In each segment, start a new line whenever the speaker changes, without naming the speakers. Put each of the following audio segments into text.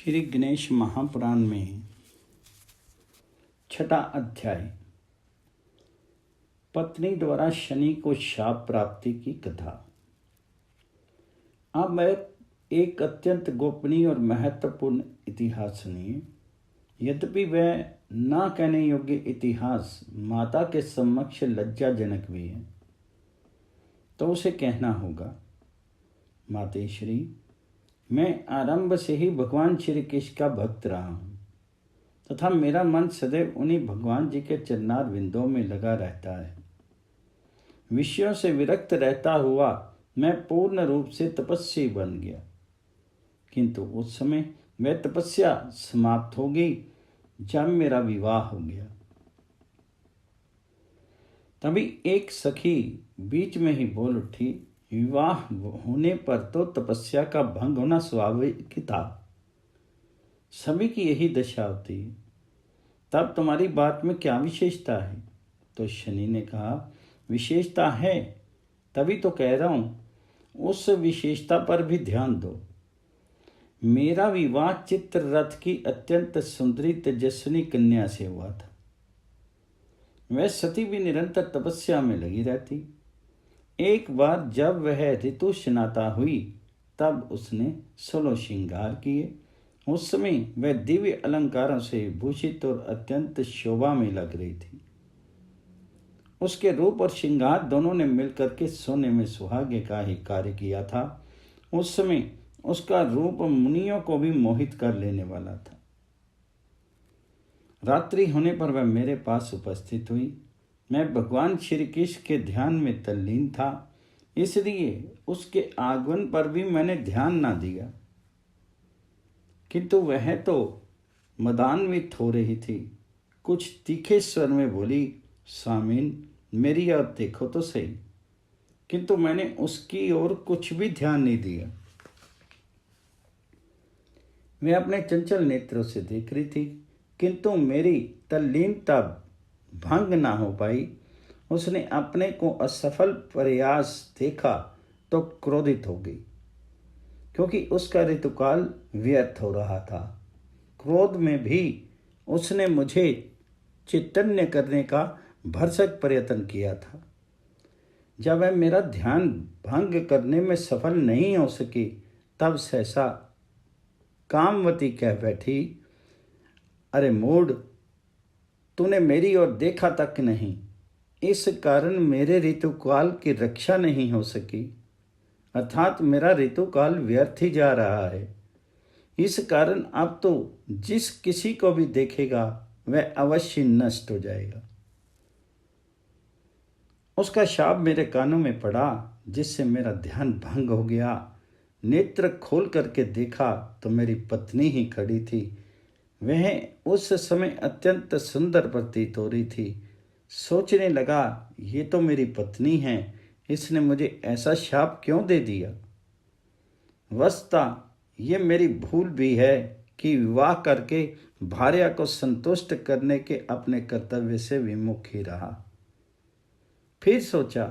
श्री गणेश महापुराण में छठा अध्याय पत्नी द्वारा शनि को शाप प्राप्ति की कथा। अब एक अत्यंत गोपनीय और महत्वपूर्ण इतिहास सुनिए। यद्यपि वह ना कहने योग्य इतिहास माता के समक्ष लज्जाजनक भी है, तो उसे कहना होगा। मातेश्री, मैं आरंभ से ही भगवान श्री कृष्ण का भक्त रहा हूँ तथा मेरा मन सदैव उन्हीं भगवान जी के चरणार बिंदों में लगा रहता है। विषयों से विरक्त रहता हुआ मैं पूर्ण रूप से तपस्वी बन गया, किंतु उस समय वह तपस्या समाप्त हो गई जब मेरा विवाह हो गया। तभी एक सखी बीच में ही बोल उठी, विवाह होने पर तो तपस्या का भंग होना स्वाभाविक था, सभी की यही दशा होती है, तब तुम्हारी बात में क्या विशेषता है? तो शनि ने कहा, विशेषता है, तभी तो कह रहा हूं, उस विशेषता पर भी ध्यान दो। मेरा विवाह चित्ररथ की अत्यंत सुंदरी तेजस्विनी कन्या से हुआ था। वह सती भी निरंतर तपस्या में लगी रहती। एक बार जब वह ऋतु स्नाता हुई तब उसने 16 श्रृंगार किए। उस समय वह दिव्य अलंकारों से भूषित और अत्यंत शोभा में लग रही थी। उसके रूप और श्रृंगार दोनों ने मिलकर के सोने में सुहागे का ही कार्य किया था। उस समय उसका रूप मुनियों को भी मोहित कर लेने वाला था। रात्रि होने पर वह मेरे पास उपस्थित हुई। मैं भगवान श्री कृष्ण के ध्यान में तल्लीन था, इसलिए उसके आगमन पर भी मैंने ध्यान ना दिया, किंतु वह तो मदान्वित हो रही थी। कुछ तीखे स्वर में बोली, स्वामीन मेरी ओर देखो तो सही, किंतु मैंने उसकी ओर कुछ भी ध्यान नहीं दिया। मैं अपने चंचल नेत्रों से देख रही थी, किंतु मेरी तल्लीनता भंग ना हो पाई। उसने अपने को असफल प्रयास देखा तो क्रोधित हो गई, क्योंकि उसका ऋतुकाल व्यर्थ हो रहा था। क्रोध में भी उसने मुझे चित्तन्य करने का भरसक प्रयत्न किया था। जब वह मेरा ध्यान भंग करने में सफल नहीं हो सकी, तब सहसा कामवती कह बैठी, अरे मूढ़, तूने मेरी ओर देखा तक नहीं, इस कारण मेरे ऋतुकाल की रक्षा नहीं हो सकी, अर्थात मेरा ऋतुकाल व्यर्थ ही जा रहा है। इस कारण अब तो जिस किसी को भी देखेगा वह अवश्य नष्ट हो जाएगा। उसका शाप मेरे कानों में पड़ा, जिससे मेरा ध्यान भंग हो गया। नेत्र खोल करके देखा तो मेरी पत्नी ही खड़ी थी। वह उस समय अत्यंत सुंदर प्रतीत हो रही थी। सोचने लगा, ये तो मेरी पत्नी है, इसने मुझे ऐसा शाप क्यों दे दिया? वस्तुतः ये मेरी भूल भी है कि विवाह करके भार्या को संतुष्ट करने के अपने कर्तव्य से विमुख ही रहा। फिर सोचा,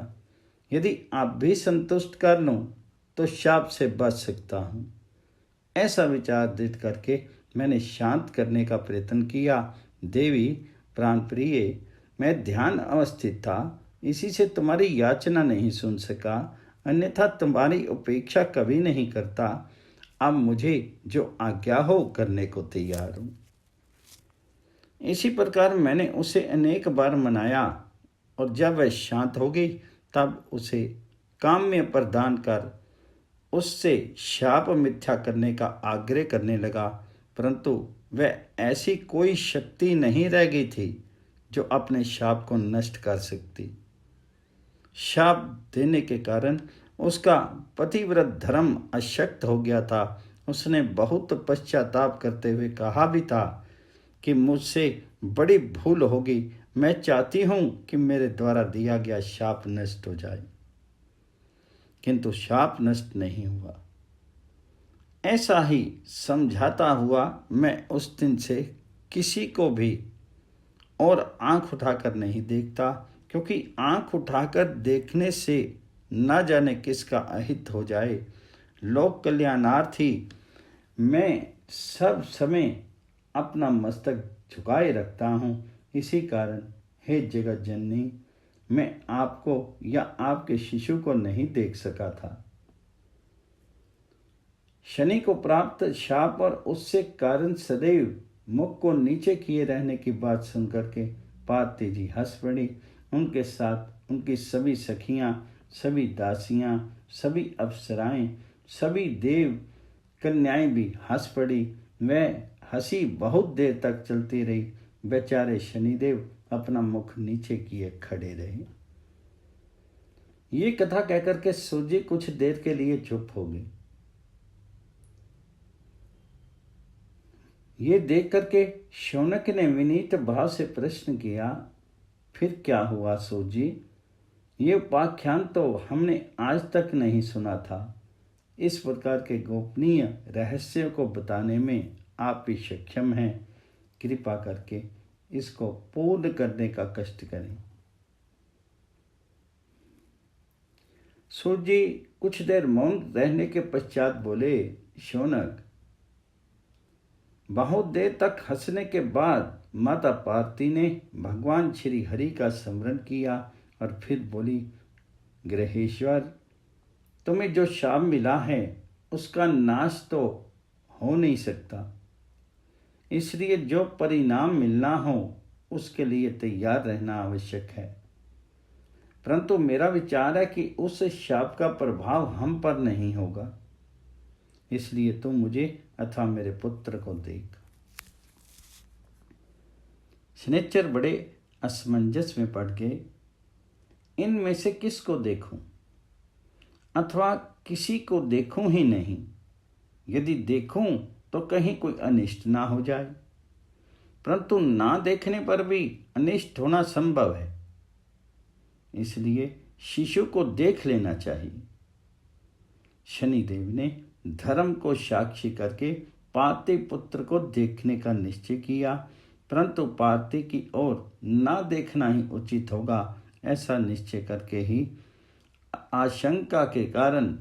यदि आप भी संतुष्ट कर लूं तो शाप से बच सकता हूं। ऐसा विचार दृढ़ करके मैंने शांत करने का प्रयत्न किया। देवी प्राणप्रिय, मैं ध्यान अवस्थित था, इसी से तुम्हारी याचना नहीं सुन सका, अन्यथा तुम्हारी उपेक्षा कभी नहीं करता। अब मुझे जो आज्ञा हो करने को तैयार हूँ। इसी प्रकार मैंने उसे अनेक बार मनाया, और जब वह शांत हो गई तब उसे काम्य प्रदान कर उससे शाप मिथ्या करने का आग्रह करने लगा, परंतु वह ऐसी कोई शक्ति नहीं रह गई थी जो अपने शाप को नष्ट कर सकती। शाप देने के कारण उसका पतिव्रत धर्म अशक्त हो गया था। उसने बहुत पश्चाताप करते हुए कहा भी था कि मुझसे बड़ी भूल होगी, मैं चाहती हूँ कि मेरे द्वारा दिया गया शाप नष्ट हो जाए, किंतु शाप नष्ट नहीं हुआ। ऐसा ही समझाता हुआ मैं उस दिन से किसी को भी और आंख उठाकर नहीं देखता, क्योंकि आंख उठाकर देखने से न जाने किसका अहित हो जाए। लोक कल्याणार्थी मैं सब समय अपना मस्तक झुकाए रखता हूँ। इसी कारण हे जगत जननी, मैं आपको या आपके शिशु को नहीं देख सका था। शनि को प्राप्त शाप और उससे कारण सदैव मुख को नीचे किए रहने की बात सुनकर के पार्वती जी हंस पड़ी। उनके साथ उनकी सभी सखियां, सभी दासियां, सभी अप्सराएं, सभी देव कन्याएं भी हंस पड़ी। वह हंसी बहुत देर तक चलती रही। बेचारे शनिदेव अपना मुख नीचे किए खड़े रहे। ये कथा कहकर के सूर्य कुछ देर के लिए चुप हो गई। ये देख करके शौनक ने विनीत भाव से प्रश्न किया, फिर क्या हुआ सूर्य? ये उपाख्यान तो हमने आज तक नहीं सुना था। इस प्रकार के गोपनीय रहस्यों को बताने में आप भी सक्षम हैं। कृपा करके इसको पूर्ण करने का कष्ट करें। सूर्य कुछ देर मौन रहने के पश्चात बोले, शौनक, बहुत देर तक हंसने के बाद माता पार्वती ने भगवान श्री हरि का स्मरण किया और फिर बोली, ग्रहेश्वर, तुम्हें जो शाप मिला है उसका नाश तो हो नहीं सकता, इसलिए जो परिणाम मिलना हो उसके लिए तैयार रहना आवश्यक है। परंतु मेरा विचार है कि उस शाप का प्रभाव हम पर नहीं होगा, इसलिए तुम मुझे अथवा मेरे पुत्र को देख। शनिचर बड़े असमंजस में पड़ गए। इनमें से किसको देखूं अथवा किसी को देखूं ही नहीं। यदि देखूं तो कहीं कोई अनिष्ट ना हो जाए, परंतु ना देखने पर भी अनिष्ट होना संभव है, इसलिए शिशु को देख लेना चाहिए। शनिदेव ने धर्म को साक्षी करके पार्थिव पुत्र को देखने का निश्चय किया, परंतु पार्थिव की ओर ना देखना ही उचित होगा, ऐसा निश्चय करके ही आशंका के कारण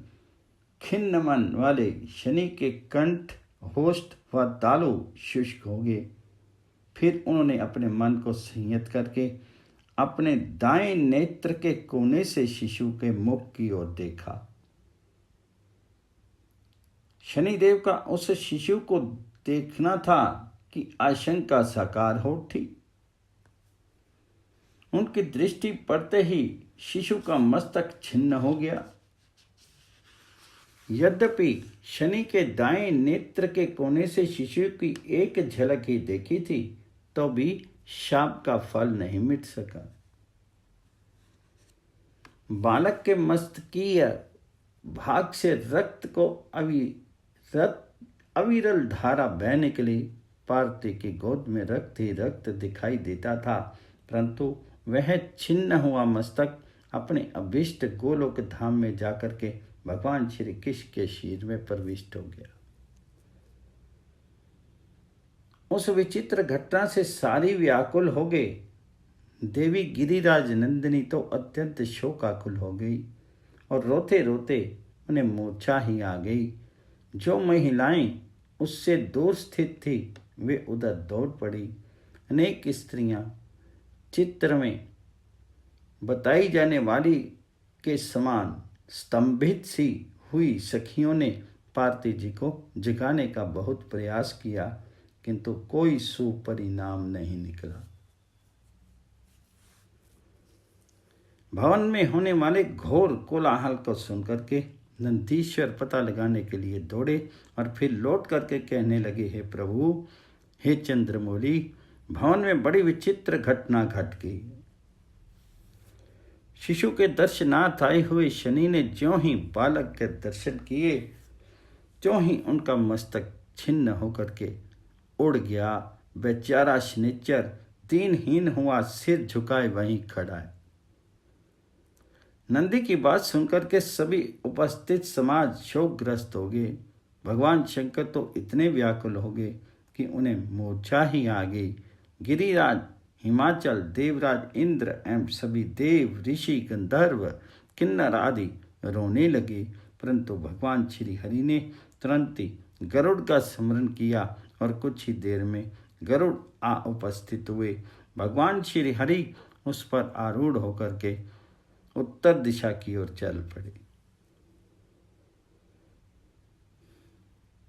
खिन्न मन वाले शनि के कंठ, होष्ठ व तालु शुष्क हो गए। फिर उन्होंने अपने मन को संयत करके अपने दाएं नेत्र के कोने से शिशु के मुख की ओर देखा। शनिदेव का उस शिशु को देखना था कि आशंका साकार हो उठी। उनकी दृष्टि पड़ते ही शिशु का मस्तक छिन्न हो गया। यद्यपि शनि के दाएं नेत्र के कोने से शिशु की एक झलक ही देखी थी, तो भी शाप का फल नहीं मिट सका। बालक के मस्तकीय भाग से रक्त को अविरल धारा बह निकली। पार्वती की गोद में रक्त ही रक्त दिखाई देता था, परंतु वह छिन्न हुआ मस्तक अपने अभिष्ट गोलोक धाम में जाकर के भगवान श्री कृष्ण के शीर में प्रविष्ट हो गया। उस विचित्र घटना से सारी व्याकुल हो गए। देवी गिरिराज नंदिनी तो अत्यंत शोकाकुल हो गई और रोते रोते उन्हें मूर्छा ही आ गई। जो महिलाएं उससे दूर स्थित थी वे उधर दौड़ पड़ी। अनेक स्त्रियां चित्र में बताई जाने वाली के समान स्तंभित सी हुई सखियों ने पार्वती जी को जगाने का बहुत प्रयास किया, किंतु कोई सुपरिणाम नहीं निकला। भवन में होने वाले घोर कोलाहल को सुनकर के नंदीश्वर पता लगाने के लिए दौड़े और फिर लौट करके कहने लगे, हे प्रभु, हे चंद्रमौली, भवन में बड़ी विचित्र घटना घट गई। शिशु के दर्शनार्थ आए हुए शनि ने ज्यों ही बालक के दर्शन किए, त्यों ही उनका मस्तक छिन्न होकर के उड़ गया। बेचारा शनिचर दीनहीन हुआ, सिर झुकाए वहीं खड़ा है। नंदी की बात सुनकर के सभी उपस्थित समाज शोकग्रस्त हो गए। भगवान शंकर तो इतने व्याकुल हो गए कि उन्हें मूर्छा ही आ गई। गिरिराज, हिमाचल, देवराज इंद्र एवं सभी देव, ऋषि, गंधर्व, किन्नर आदि रोने लगे, परंतु भगवान श्री हरि ने तुरंत ही गरुड़ का स्मरण किया और कुछ ही देर में गरुड़ आ उपस्थित हुए। भगवान श्री हरि उस पर आरूढ़ होकर के उत्तर दिशा की ओर चल पड़े।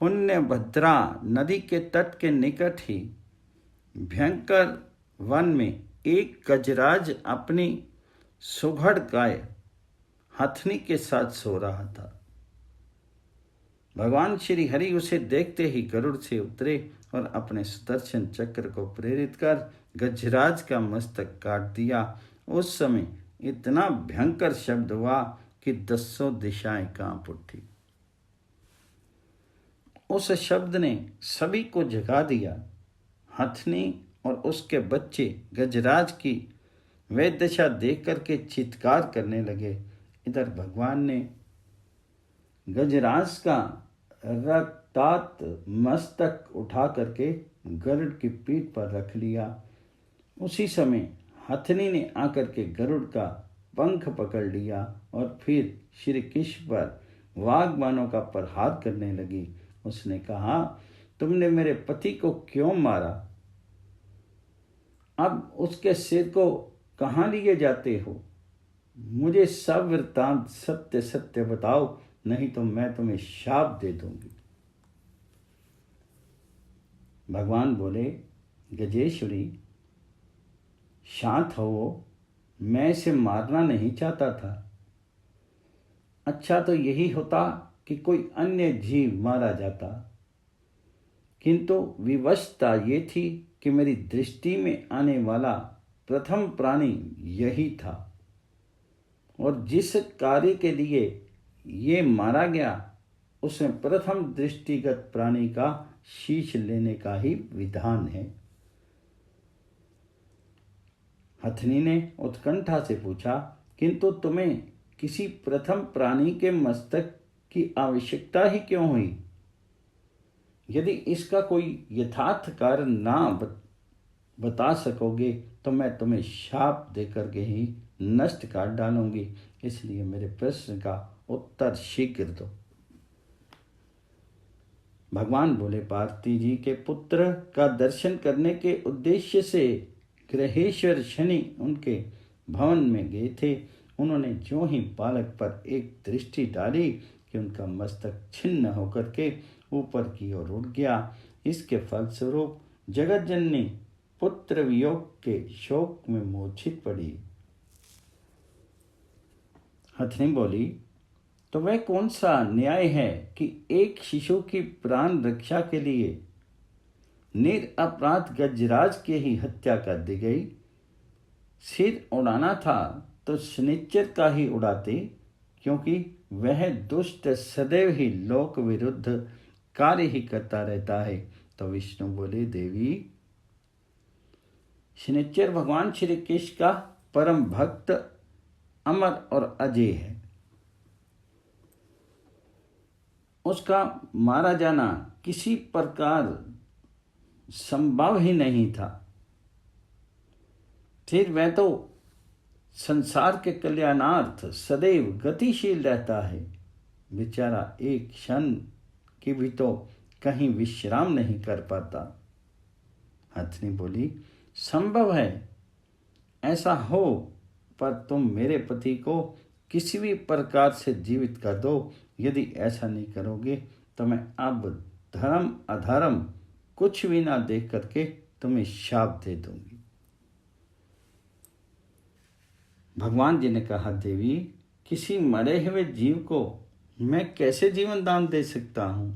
पुण्यभद्रा नदी के तट के निकट ही भयंकर वन में एक गजराज अपनी सुघड़ गाय हथनी के साथ सो रहा था। भगवान श्री हरि उसे देखते ही गरुड़ से उतरे और अपने सुदर्शन चक्र को प्रेरित कर गजराज का मस्तक काट दिया। उस समय इतना भयंकर शब्द हुआ कि 10 दिशाएं कांप उठी। उस शब्द ने सभी को जगा दिया। हथनी और उसके बच्चे गजराज की वे दशा देख करके चित्कार करने लगे। इधर भगवान ने गजराज का रक्तात मस्तक उठा करके गरुड़ की पीठ पर रख लिया। उसी समय हथनी ने आकर के गरुड़ का पंख पकड़ लिया और फिर श्री कृष्ण पर वाग्बाणों का प्रहार करने लगी। उसने कहा, तुमने मेरे पति को क्यों मारा? अब उसके सिर को कहाँ लिए जाते हो? मुझे सब वृत्तांत सत्य सत्य बताओ, नहीं तो मैं तुम्हें शाप दे दूंगी। भगवान बोले, गजेश्वरी शांत हो, मैं इसे मारना नहीं चाहता था। अच्छा तो यही होता कि कोई अन्य जीव मारा जाता, किंतु विवशता ये थी कि मेरी दृष्टि में आने वाला प्रथम प्राणी यही था और जिस कार्य के लिए ये मारा गया उसमें प्रथम दृष्टिगत प्राणी का शीश लेने का ही विधान है। हथनी ने उत्कंठा से पूछा, किंतु तुम्हें किसी प्रथम प्राणी के मस्तक की आवश्यकता ही क्यों हुई? यदि इसका कोई यथार्थ कारण ना बता सकोगे तो मैं तुम्हें शाप देकर के ही नष्ट कर डालूंगी, इसलिए मेरे प्रश्न का उत्तर शीघ्र दो। भगवान बोले, पार्वती जी के पुत्र का दर्शन करने के उद्देश्य से ग्रहेश्वर शनि उनके भवन में गए थे। उन्होंने जो ही बालक पर एक दृष्टि डाली कि उनका मस्तक छिन्न होकर के ऊपर की ओर उड़ गया। इसके फलस्वरूप जगत जननी पुत्र वियोग के शोक में मूर्छित पड़ी। हथनी बोली, तो वह कौन सा न्याय है कि एक शिशु की प्राण रक्षा के लिए निरपराध गजराज की ही हत्या कर दी गई? सिर उड़ाना था तो शनिचर का ही उड़ाते, क्योंकि वह दुष्ट सदैव ही लोक विरुद्ध कार्य ही करता रहता है। तो विष्णु बोले, देवी शनिचर भगवान श्री कृष्ण का परम भक्त अमर और अजय है। उसका मारा जाना किसी प्रकार संभव ही नहीं था। फिर वह तो संसार के कल्याणार्थ सदैव गतिशील रहता है। बेचारा एक क्षण की भी तो कहीं विश्राम नहीं कर पाता। हथनी बोली, संभव है ऐसा हो, पर तुम मेरे पति को किसी भी प्रकार से जीवित कर दो। यदि ऐसा नहीं करोगे तो मैं अब धर्म अधर्म कुछ भी ना देख करके तुम्हें शाप दे दूंगी। भगवान जी ने कहा, देवी किसी मरे हुए जीव को मैं कैसे जीवन दान दे सकता हूं?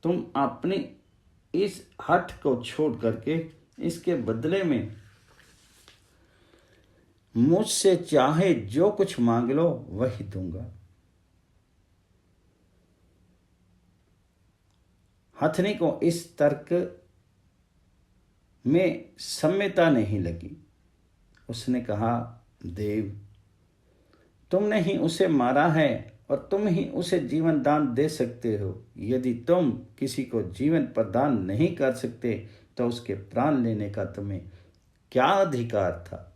तुम अपनी इस हठ को छोड़ करके इसके बदले में मुझसे चाहे जो कुछ मांग लो वही दूंगा। हथनी को इस तर्क में सम्यता नहीं लगी। उसने कहा, देव तुमने ही उसे मारा है और तुम ही उसे जीवन दान दे सकते हो। यदि तुम किसी को जीवन प्रदान नहीं कर सकते तो उसके प्राण लेने का तुम्हें क्या अधिकार था?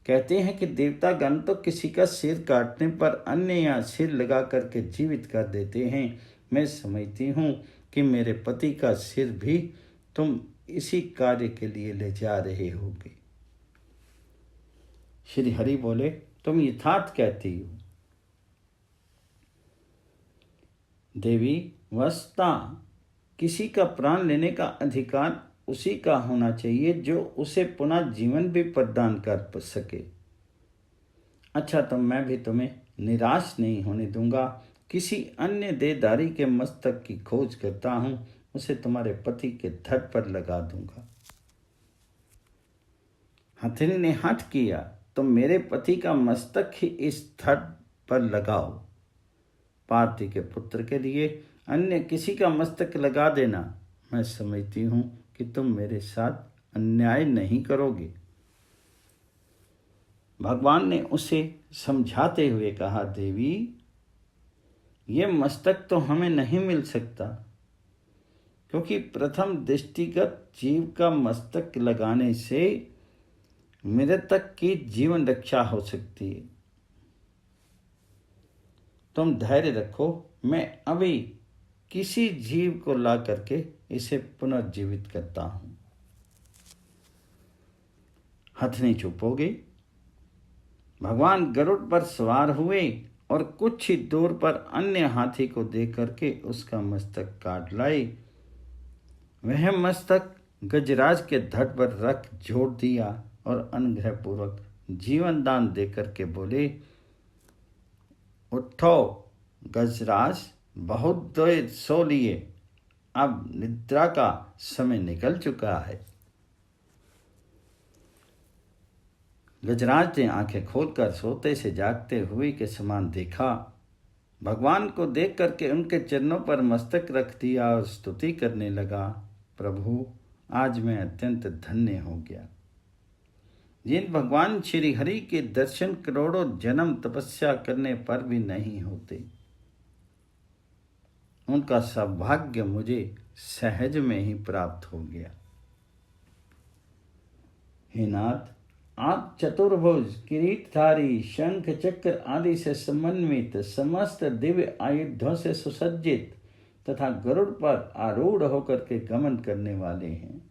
कहते हैं कि देवतागण तो किसी का सिर काटने पर अन्य या सिर लगा करके जीवित कर देते हैं, मैं समझती हूँ कि मेरे पति का सिर भी तुम इसी कार्य के लिए ले जा रहे होगे। श्री हरि बोले, तुम यथार्थ कहती हो देवी। वस्तुतः किसी का प्राण लेने का अधिकार उसी का होना चाहिए जो उसे पुनः जीवन भी प्रदान कर सके। अच्छा, तो मैं भी तुम्हें निराश नहीं होने दूंगा। किसी अन्य देहधारी के मस्तक की खोज करता हूं, उसे तुम्हारे पति के धड़ पर लगा दूंगा। हथिनी ने हठ किया, तो मेरे पति का मस्तक ही इस धड़ पर लगाओ। पार्थिव के पुत्र के लिए अन्य किसी का मस्तक लगा देना, मैं समझती हूँ कि तुम मेरे साथ अन्याय नहीं करोगे। भगवान ने उसे समझाते हुए कहा, देवी, ये मस्तक तो हमें नहीं मिल सकता, क्योंकि प्रथम दृष्टिगत जीव का मस्तक लगाने से मृतक की जीवन रक्षा हो सकती है। तुम धैर्य रखो, मैं अभी किसी जीव को ला करके इसे पुनर्जीवित करता हूं। हथनी चुप हो गई। भगवान गरुड़ पर सवार हुए और कुछ ही दूर पर अन्य हाथी को देख करके उसका मस्तक काट लाए। वह मस्तक गजराज के धड़ पर रख जोड़ दिया और अनुग्रह पूर्वक जीवन दान देकर के बोले, उठो गजराज, बहुत देर सो लिए, अब निद्रा का समय निकल चुका है। गजराज ने आंखें खोलकर सोते से जागते हुए के समान देखा। भगवान को देख करके उनके चरणों पर मस्तक रख दिया और स्तुति करने लगा, प्रभु, आज मैं अत्यंत धन्य हो गया। जिन भगवान श्री हरि के दर्शन करोड़ों जन्म तपस्या करने पर भी नहीं होते, उनका सौभाग्य मुझे सहज में ही प्राप्त हो गया। हे नाथ, आप चतुर्भुज, किरीटधारी, शंख चक्र आदि से समन्वित, समस्त दिव्य आयुधों से सुसज्जित तथा गरुड़ पर आरूढ़ होकर के गमन करने वाले हैं।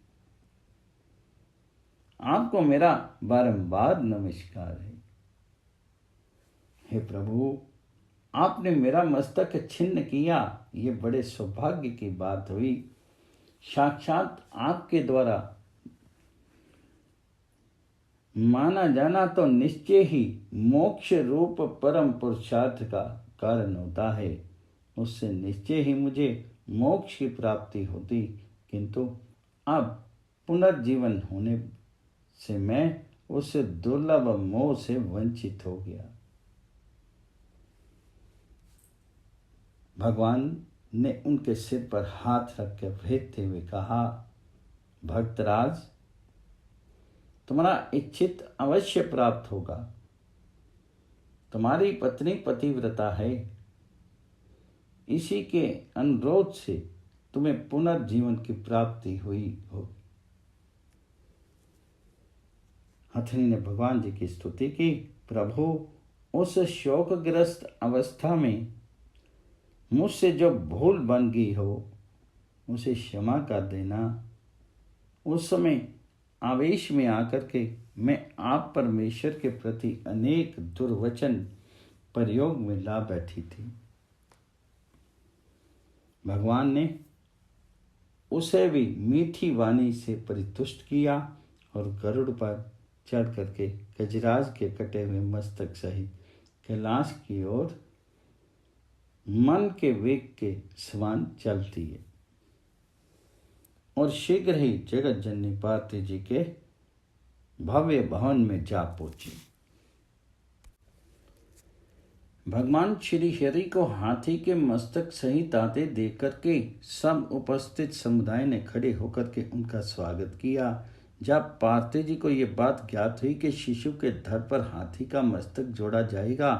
आपको मेरा बारंबार नमस्कार है। हे प्रभु, आपने मेरा मस्तक छिन्न किया, ये बड़े सौभाग्य की बात हुई। साक्षात आपके द्वारा माना जाना तो निश्चय ही मोक्ष रूप परम पुरुषार्थ का कारण होता है। उससे निश्चय ही मुझे मोक्ष की प्राप्ति होती, किंतु अब पुनर्जीवन होने से मैं उस दुर्लभ मोह से वंचित हो गया। भगवान ने उनके सिर पर हाथ रख के भेजते हुए कहा, भक्तराज, तुम्हारा इच्छित अवश्य प्राप्त होगा। तुम्हारी पत्नी पतिव्रता है, इसी के अनुरोध से तुम्हें पुनर्जीवन की प्राप्ति हुई हो। हथिनी ने भगवान जी की स्तुति की, प्रभु, उस शोकग्रस्त अवस्था में मुझसे जो भूल बन गई हो उसे क्षमा कर देना। उस समय आवेश में आकर के मैं आप परमेश्वर के प्रति अनेक दुर्वचन प्रयोग में ला बैठी थी। भगवान ने उसे भी मीठी वाणी से परितुष्ट किया और गरुड़ पर चढ़ करके गजराज के कटे हुए मस्तक सहित कैलाश की ओर मन के वेग के समान चलती है और शीघ्र ही जगत जननी पार्वती जी के भव्य भवन में जा पहुंची। भगवान श्री हरि को हाथी के मस्तक सहित आते देख करके सब उपस्थित समुदाय ने खड़े होकर के उनका स्वागत किया। जब पार्वती जी को ये बात ज्ञात हुई कि शिशु के धड़ पर हाथी का मस्तक जोड़ा जाएगा,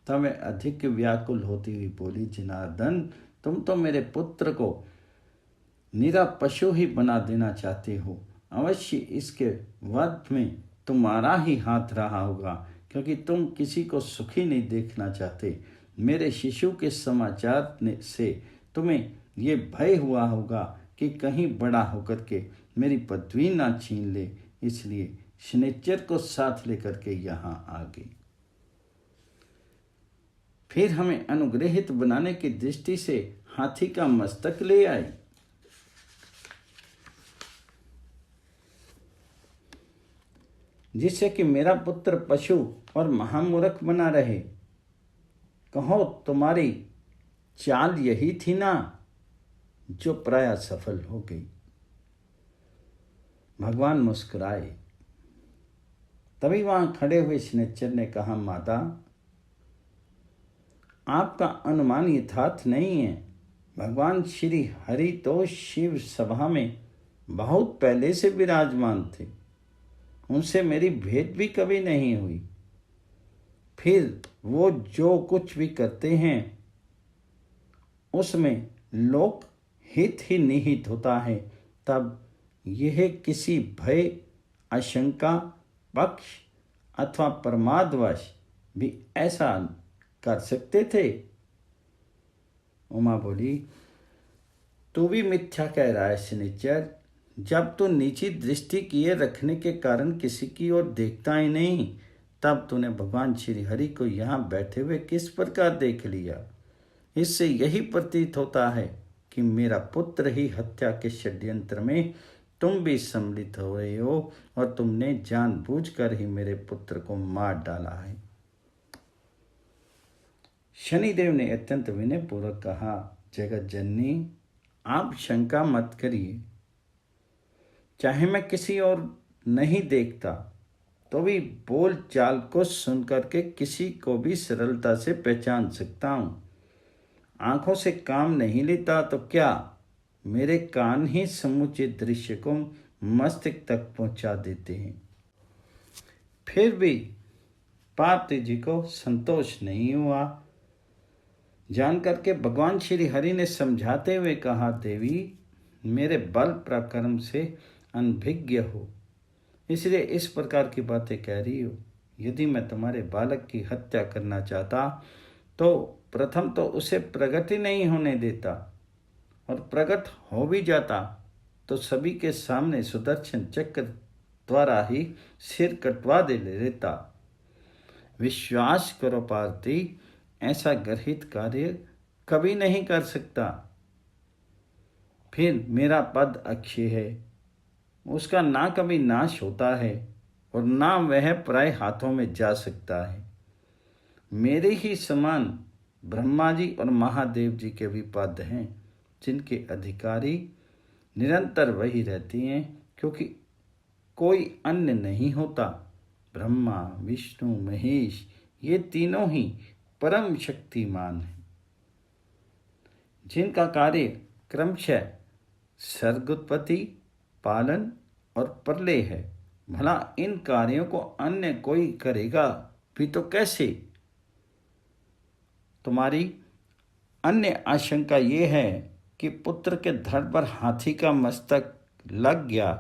तब वह अधिक व्याकुल होती हुई बोली, जनार्दन, तुम तो मेरे पुत्र को निरा पशु ही बना देना चाहते हो। अवश्य इसके वध में तुम्हारा ही हाथ रहा होगा, क्योंकि तुम किसी को सुखी नहीं देखना चाहते। मेरे शिशु के समाचार से तुम्हें ये भय हुआ होगा कि कहीं बड़ा होकर के मेरी पदवी ना छीन ले, इसलिए शनिचर को साथ लेकर के यहाँ आ गई। फिर हमें अनुग्रहित बनाने की दृष्टि से हाथी का मस्तक ले आई। जिससे कि मेरा पुत्र पशु और महामूर्ख बना रहे। कहो तुम्हारी चाल यही थी ना, जो प्राय सफल हो गई। भगवान मुस्कुराए। तभी वहां खड़े हुए शनिचर ने कहा, माता आपका अनुमान यथार्थ नहीं है। भगवान श्री हरि तो शिव सभा में बहुत पहले से विराजमान थे, उनसे मेरी भेंट भी कभी नहीं हुई। फिर वो जो कुछ भी करते हैं उसमें लोक हित ही निहित होता है। तब यह किसी भय, आशंका, पक्ष अथवा प्रमादवश भी ऐसा कर सकते थे। उमा बोली, तू भी मिथ्या कह रहा है शनिचर। जब तू नीची दृष्टि किए रखने के कारण किसी की ओर देखता ही नहीं, तब तूने भगवान श्री हरि को यहाँ बैठे हुए किस प्रकार देख लिया। इससे यही प्रतीत होता है कि मेरा पुत्र ही हत्या के षड्यंत्र में तुम भी सम्मिलित हो रहे हो और तुमने जानबूझकर ही मेरे पुत्र को मार डाला है। शनिदेव ने अत्यंत विनयपूर्वक कहा, जगत जननी आप शंका मत करिए। चाहे मैं किसी और नहीं देखता तो भी बोल चाल को सुन करके किसी को भी सरलता से पहचान सकता हूँ। आंखों से काम नहीं लेता तो क्या, मेरे कान ही समूचे दृश्य को मस्तिष्क तक पहुंचा देते हैं। फिर भी पार्वती जी को संतोष नहीं हुआ। जान करके भगवान श्री हरि ने समझाते हुए कहा, देवी मेरे बल पराक्रम से अनभिज्ञ हो, इसलिए इस प्रकार की बातें कह रही हो। यदि मैं तुम्हारे बालक की हत्या करना चाहता तो प्रथम तो उसे प्रकट ही नहीं होने देता, और प्रकट हो भी जाता तो सभी के सामने सुदर्शन चक्र द्वारा ही सिर कटवा दे लेता। विश्वास करो पार्वती, ऐसा गर्हित कार्य कभी नहीं कर सकता। फिर मेरा पद अक्षय है, उसका ना कभी नाश होता है और ना वह पराये हाथों में जा सकता है। मेरे ही समान ब्रह्मा जी और महादेव जी के भी पद हैं, जिनके अधिकारी निरंतर वही रहती हैं, क्योंकि कोई अन्य नहीं होता। ब्रह्मा, विष्णु, महेश ये तीनों ही परम शक्तिमान हैं, जिनका कार्य क्रमशः सर्गोत्पत्ति, पालन और प्रलय है। भला इन कार्यों को अन्य कोई करेगा भी तो कैसे। तुम्हारी अन्य आशंका ये है कि पुत्र के धड़ पर हाथी का मस्तक लग गया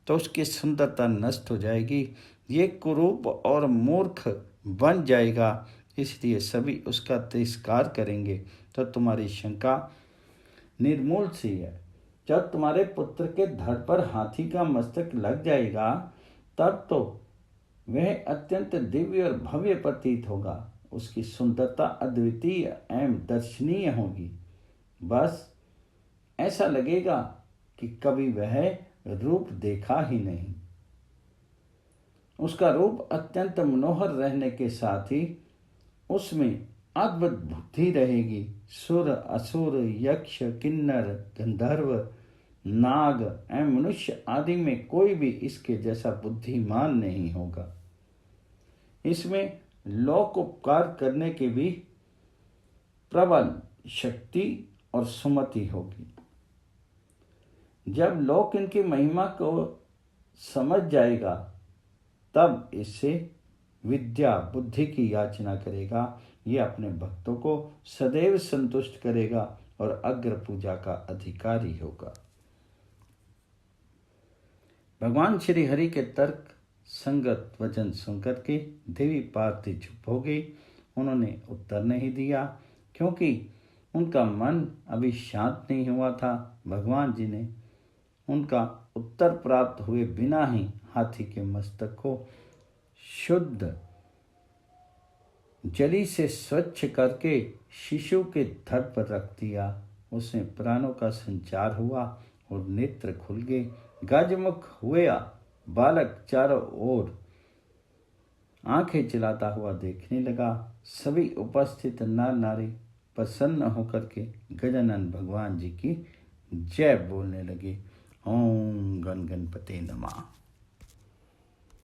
तो उसकी सुंदरता नष्ट हो जाएगी, ये कुरूप और मूर्ख बन जाएगा, इसलिए सभी उसका तिरस्कार करेंगे। तो तुम्हारी शंका निर्मूल सी है। जब तुम्हारे पुत्र के धड़ पर हाथी का मस्तक लग जाएगा तब तो वह अत्यंत दिव्य और भव्य प्रतीत होगा। उसकी सुंदरता अद्वितीय एवं दर्शनीय होगी। बस ऐसा लगेगा कि कभी वह रूप देखा ही नहीं। उसका रूप अत्यंत मनोहर रहने के साथ ही उसमें अद्भुत बुद्धि रहेगी। सुर, असुर, यक्ष, किन्नर, गंधर्व, नाग एवं मनुष्य आदि में कोई भी इसके जैसा बुद्धिमान नहीं होगा। इसमें लोक उपकार करने की भी प्रबल शक्ति और सुमति होगी। जब लोक इनकी महिमा को समझ जाएगा तब इससे विद्या बुद्धि की याचना करेगा। ये अपने भक्तों को सदैव संतुष्ट करेगा और अग्र पूजा का अधिकारी होगा। भगवान श्री हरि के तर्क संगत वचन सुनकर के देवी पार्वती चुप हो गई। उन्होंने उत्तर नहीं दिया, क्योंकि उनका मन अभी शांत नहीं हुआ था। भगवान जी ने उनका उत्तर प्राप्त हुए बिना ही हाथी के मस्तक को शुद्ध जली से स्वच्छ करके शिशु के धड़ पर रख दिया। उसमें प्राणों का संचार हुआ और नेत्र खुल गए। गजमुख हुआ बालक चारों ओर आंखें चलाता हुआ देखने लगा। सभी उपस्थित नर नारी प्रसन्न होकर के गजानन भगवान जी की जय बोलने लगे। ओम गण गणपते नमः।